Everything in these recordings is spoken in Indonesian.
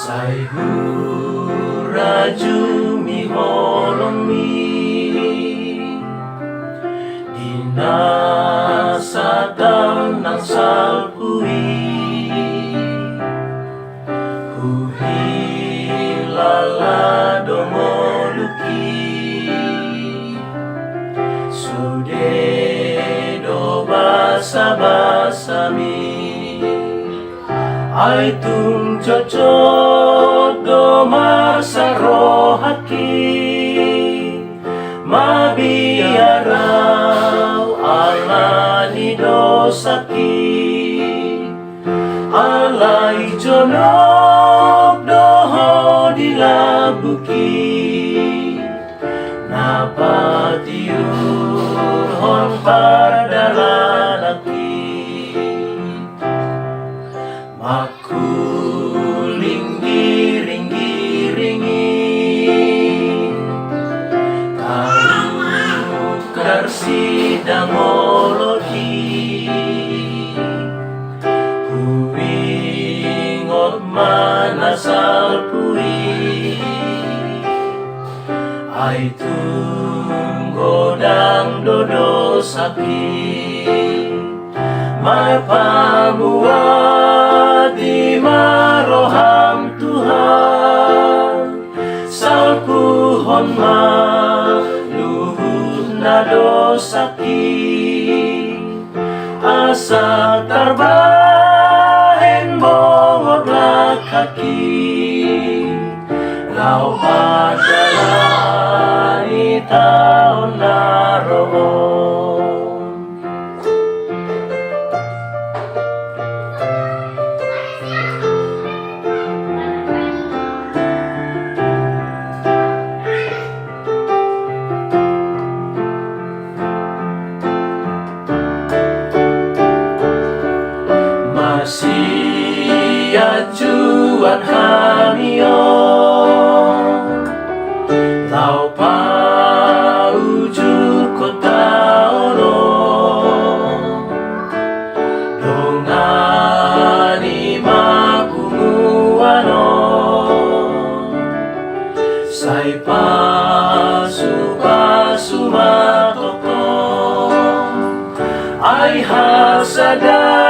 Saihuraju miholomi dinasatan ng salpui huhilala domoluki sudedo basa-basami ay tung cocot do masarohaki mabiaraw ala ni dosaki alay jonok doho dilabuki napatiur hon padalalaki makuling giring-giringi karukar sidang ologi huwingot manasal puri ay tunggodang dodo sapi mapamuat di maroham Tuhan salpuhon maluhut na dosaki asa tarbahen bongor lakaki lau padalani taon naroon. Sia juan hamion lau pauju kota ono dongani mapumuano sai pasu matoko ai hasada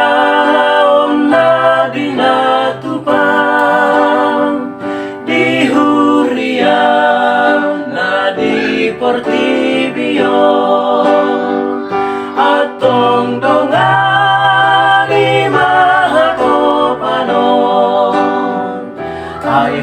dinatupang di hurian na di portibio atong dongani mahakopanon ay